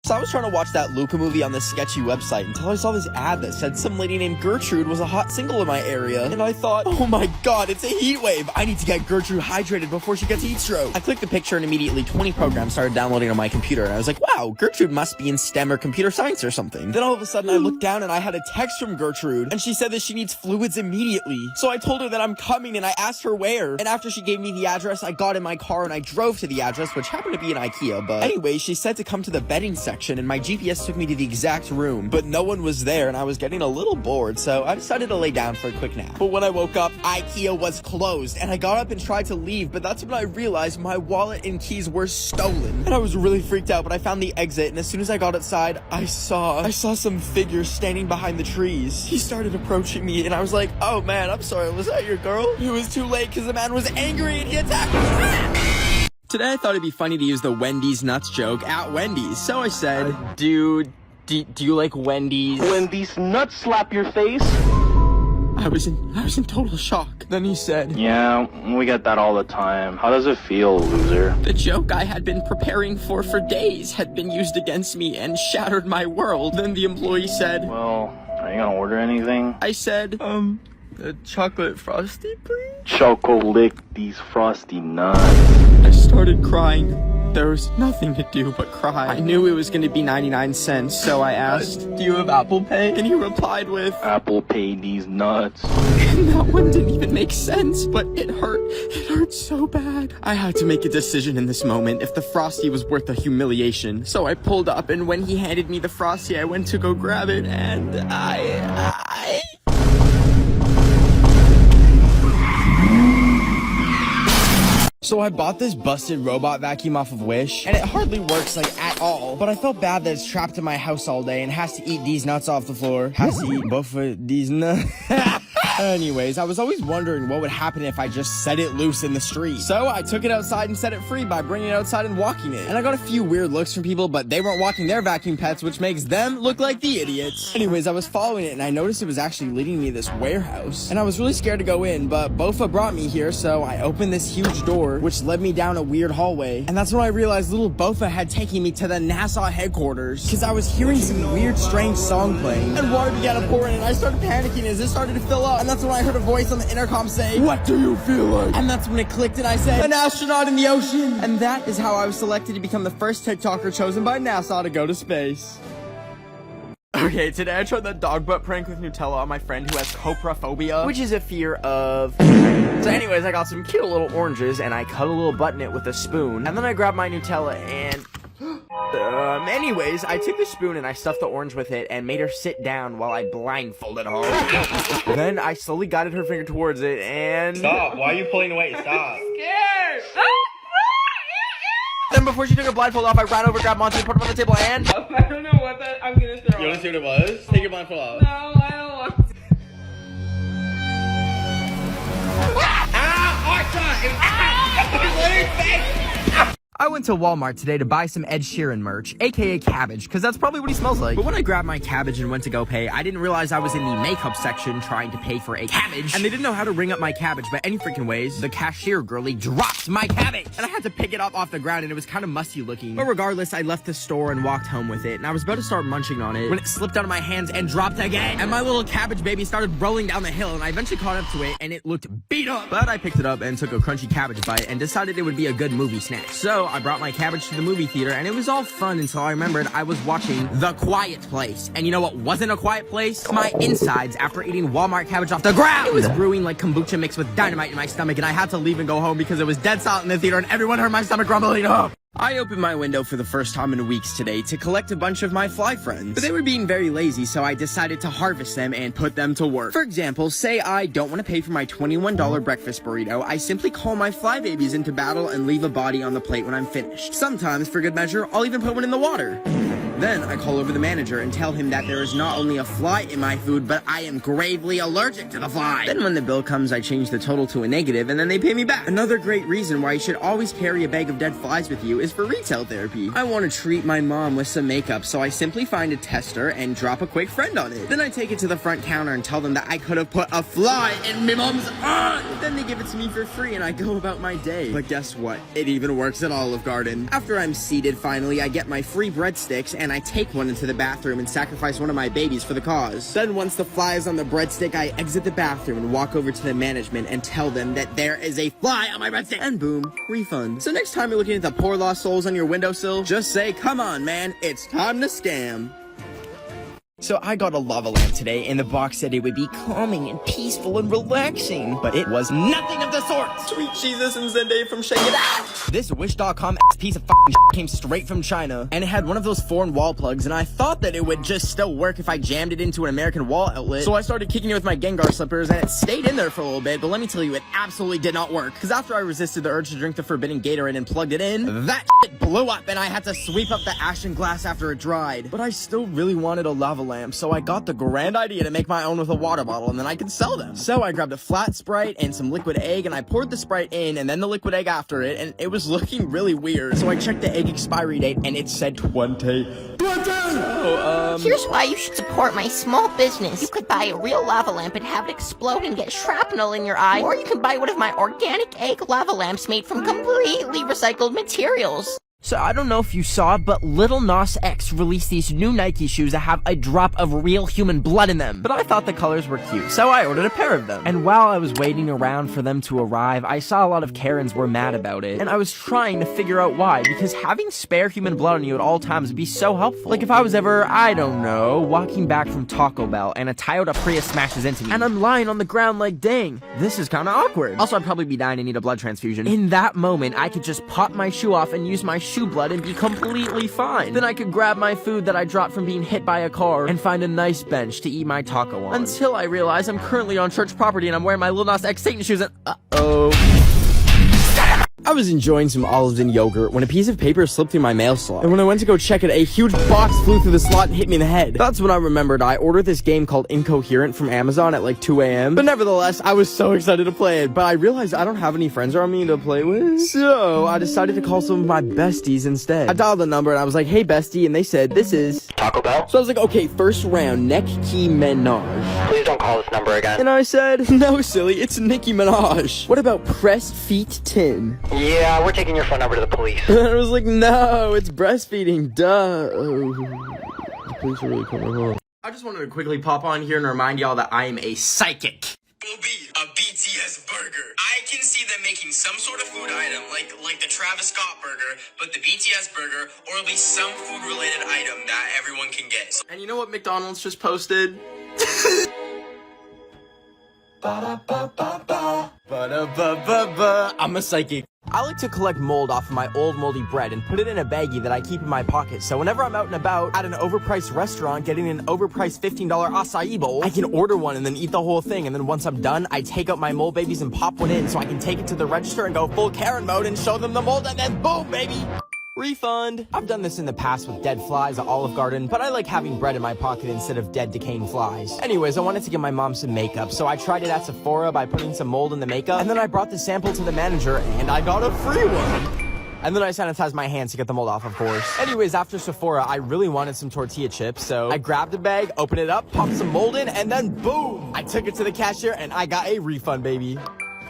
So I was trying to watch that Luca movie on this sketchy website until I saw this ad that said some lady named Gertrude was a hot single in my area. And I thought, oh my god, it's a heat wave. I need to get Gertrude hydrated before she gets heat stroke. I clicked the picture and immediately 20 programs started downloading on my computer. And I was like, wow, Gertrude must be in STEM or computer science or something. Then all of a sudden I looked down and I had a text from Gertrude and she said that she needs fluids immediately. So I told her that I'm coming and I asked her where. And after she gave me the address, I got in my car and I drove to the address, which happened to be an IKEA. But anyway, she said to come to the bedding section and my GPS took me to the exact room, but no one was there and I was getting a little bored, so I decided to lay down for a quick nap. But when I woke up, IKEA was closed and I got up and tried to leave, but that's when I realized my wallet and keys were stolen. And I was really freaked out, but I found the exit, and as soon as I got outside, I saw some figure standing behind the trees. He started approaching me and I was like, oh man, I'm sorry, was that your girl? It was too late because the man was angry and he attacked me. Today I thought it'd be funny to use the Wendy's nuts joke at Wendy's, so I said, do you like Wendy's? Wendy's nuts slap your face? I was in total shock. Then he said, yeah, we get that all the time. How does it feel, loser? The joke I had been preparing for days had been used against me and shattered my world. Then the employee said, well, are you gonna order anything? I said, a chocolate frosty, please? Choco lick these frosty nuts. I started crying. There was nothing to do but cry. I knew it was going to be 99 cents, so I asked, do you have Apple Pay? And he replied with, Apple Pay these nuts. And that one didn't even make sense, but it hurt. It hurt so bad. I had to make a decision in this moment if the frosty was worth the humiliation. So I pulled up, and when he handed me the frosty, I went to go grab it, and So I bought this busted robot vacuum off of Wish, and it hardly works like at all. But I felt bad that it's trapped in my house all day and has to eat these nuts off the floor. Has to eat both of these nuts. Anyways, I was always wondering what would happen if I just set it loose in the street. So I took it outside and set it free by bringing it outside and walking it. And I got a few weird looks from people, but they weren't walking their vacuum pets, which makes them look like the idiots. Anyways, I was following it and I noticed it was actually leading me to this warehouse. And I was really scared to go in, but Bofa brought me here, so I opened this huge door, which led me down a weird hallway. And that's when I realized little Bofa had taken me to the NASA headquarters, because I was hearing some weird, strange song playing. And water began to pour in, and I started panicking as it started to fill up. And that's when I heard a voice on the intercom say, what do you feel like? And that's when it clicked and I said, an astronaut in the ocean. And that is how I was selected to become the first TikToker chosen by NASA to go to space. Okay, today I tried that dog butt prank with Nutella on my friend who has coprophobia, which is a fear of... So anyways, I got some cute little oranges and I cut a little butt in it with a spoon. And then I grabbed my Nutella and... anyways, I took the spoon and I stuffed the orange with it and made her sit down while I blindfolded her. Then I slowly guided her finger towards it and... Stop, why are you pulling away? Stop. Scared. Then before she took her blindfold off, I ran over, grabbed Monty, put him on the table and... I don't know what that I'm gonna throw. You wanna see what it was? Take your blindfold off. No, I don't want to. I went to Walmart today to buy some Ed Sheeran merch, aka cabbage, because that's probably what he smells like. But when I grabbed my cabbage and went to go pay, I didn't realize I was in the makeup section trying to pay for a cabbage, and they didn't know how to ring up my cabbage by any freaking ways. The cashier girlie dropped my cabbage, and I had to pick it up off the ground, and it was kind of musty looking. But regardless, I left the store and walked home with it, and I was about to start munching on it when it slipped out of my hands and dropped again, and my little cabbage baby started rolling down the hill, and I eventually caught up to it, and it looked beat up. But I picked it up and took a crunchy cabbage bite and decided it would be a good movie snack. So I brought my cabbage to the movie theater, and it was all fun until I remembered I was watching The Quiet Place. And you know what wasn't a quiet place? My insides after eating Walmart cabbage off the ground. It was brewing like kombucha mixed with dynamite in my stomach, and I had to leave and go home because it was dead silent in the theater and everyone heard my stomach rumbling up. I opened my window for the first time in weeks today to collect a bunch of my fly friends. But they were being very lazy, so I decided to harvest them and put them to work. For example, say I don't want to pay for my $21 breakfast burrito, I simply call my fly babies into battle and leave a body on the plate when I'm finished. Sometimes, for good measure, I'll even put one in the water. Then I call over the manager and tell him that there is not only a fly in my food, but I am gravely allergic to the fly. Then when the bill comes, I change the total to a negative, and then they pay me back. Another great reason why you should always carry a bag of dead flies with you is for retail therapy. I want to treat my mom with some makeup, so I simply find a tester and drop a quick friend on it. Then I take it to the front counter and tell them that I could have put a fly in my mom's eye. Then they give it to me for free and I go about my day. But guess what? It even works at Olive Garden. After I'm seated finally, I get my free breadsticks and I take one into the bathroom and sacrifice one of my babies for the cause. Then once the fly is on the breadstick, I exit the bathroom and walk over to the management and tell them that there is a fly on my breadstick. And boom, refund. So next time you're looking at the poor lost souls on your windowsill, just say, come on, man, it's time to scam. So I got a lava lamp today, and the box said it would be calming and peaceful and relaxing, but it was nothing of the sort. Sweet Jesus and Zendaya from Shake It Out. This Wish.com piece of f***ing came straight from China, and it had one of those foreign wall plugs, and I thought that it would just still work if I jammed it into an American wall outlet. So I started kicking it with my Gengar slippers, and it stayed in there for a little bit, but let me tell you, it absolutely did not work. Because after I resisted the urge to drink the forbidden Gatorade and plugged it in, that shit blew up, and I had to sweep up the ash and glass after it dried. But I still really wanted a lava lamp, so I got the grand idea to make my own with a water bottle, and then I could sell them. So I grabbed a flat Sprite and some liquid egg, and I poured the Sprite in, and then the liquid egg after it, and it was looking really weird. So I checked the egg expiry date, and it said 20. Here's why you should support my small business. You could buy a real lava lamp and have it explode and get shrapnel in your eye, or you can buy one of my organic egg lava lamps made from completely recycled materials. So I don't know if you saw, but Lil Nas X released these new Nike shoes that have a drop of real human blood in them. But I thought the colors were cute, so I ordered a pair of them. And while I was waiting around for them to arrive, I saw a lot of Karens were mad about it. And I was trying to figure out why, because having spare human blood on you at all times would be so helpful. Like if I was ever, I don't know, walking back from Taco Bell and a Toyota Prius smashes into me, and I'm lying on the ground like, dang, this is kind of awkward. Also, I'd probably be dying and need a blood transfusion. In that moment, I could just pop my shoe off and use my shoe blood and be completely fine. Then I could grab my food that I dropped from being hit by a car and find a nice bench to eat my taco on. Until I realize I'm currently on church property and I'm wearing my Lil Nas X Satan shoes and I was enjoying some olives and yogurt when a piece of paper slipped through my mail slot. And when I went to go check it, a huge box flew through the slot and hit me in the head. That's when I remembered I ordered this game called Incoherent from Amazon at like 2 a.m. But nevertheless, I was so excited to play it. But I realized I don't have any friends around me to play with. So I decided to call some of my besties instead. I dialed the number and I was like, hey bestie, and they said, this is Taco Bell? So I was like, okay, first round, Nicki Minaj. Please don't call this number again. And I said, no silly, it's Nicki Minaj. What about Pressed Feet Tin? Yeah, we're taking your phone number to the police. And I was like, no, it's breastfeeding, duh. The police are really coming. I just wanted to quickly pop on here and remind y'all that I am a psychic. Will be a BTS burger. I can see them making some sort of food item, like the Travis Scott burger, but the BTS burger, or at least some food-related item that everyone can get. And you know what McDonald's just posted? I'm a psychic. I like to collect mold off of my old moldy bread and put it in a baggie that I keep in my pocket, so whenever I'm out and about at an overpriced restaurant getting an overpriced $15 acai bowl, I can order one and then eat the whole thing, and then once I'm done, I take out my mold babies and pop one in so I can take it to the register and go full Karen mode and show them the mold, and then boom, baby! Refund. I've done this in the past with dead flies at Olive Garden, but I like having bread in my pocket instead of dead decaying flies. Anyways, I wanted to give my mom some makeup, so I tried it at Sephora by putting some mold in the makeup, and then I brought the sample to the manager, and I got a free one. And then I sanitized my hands to get the mold off, of course. Anyways, after Sephora, I really wanted some tortilla chips, so I grabbed a bag, opened it up, popped some mold in, and then boom! I took it to the cashier, and I got a refund, baby.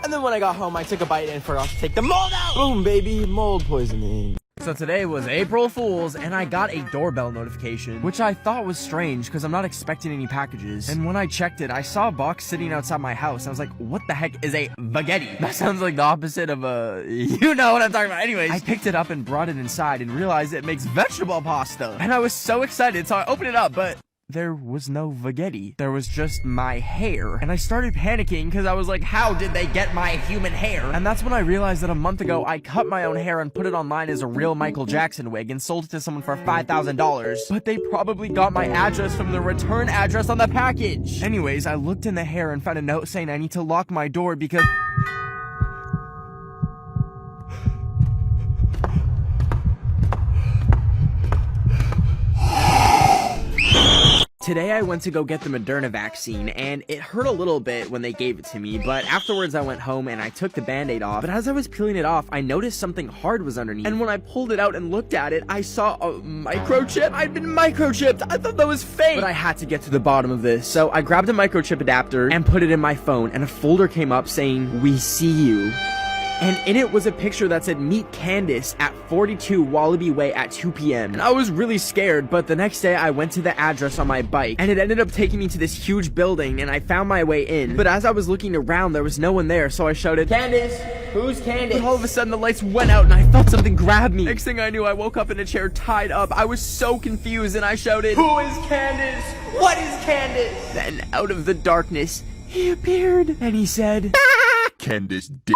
And then when I got home, I took a bite and forgot to take the mold out! Boom, baby, mold poisoning. So today was April Fool's, and I got a doorbell notification, which I thought was strange because I'm not expecting any packages. And when I checked it, I saw a box sitting outside my house. I was like, what the heck is a baguette? That sounds like the opposite of a, you know what I'm talking about. Anyways, I picked it up and brought it inside and realized it makes vegetable pasta. And I was so excited, so I opened it up, but there was no spaghetti. There was just my hair. And I started panicking because I was like, how did they get my human hair? And that's when I realized that a month ago, I cut my own hair and put it online as a real Michael Jackson wig and sold it to someone for $5,000. But they probably got my address from the return address on the package. Anyways, I looked in the hair and found a note saying I need to lock my door because today I went to go get the Moderna vaccine, and it hurt a little bit when they gave it to me, but afterwards I went home and I took the band-aid off. But as I was peeling it off, I noticed something hard was underneath, and when I pulled it out and looked at it, I saw a microchip. I'd been microchipped. I thought that was fake, but I had to get to the bottom of this, so I grabbed a microchip adapter and put it in my phone, and a folder came up saying, "We see you." and in it was a picture that said meet Candace at 42 Wallaby Way at 2 p.m. And I was really scared, but the next day I went to the address on my bike, and it ended up taking me to this huge building, and I found my way in. But as I was looking around, there was no one there, so I shouted, "Candace, who's Candace?" But all of a sudden the lights went out and I felt something grab me. Next thing I knew, I woke up in a chair tied up. I was so confused and I shouted, "Who is Candace? What is Candace?" Then out of the darkness, he appeared and he said, Candace dick.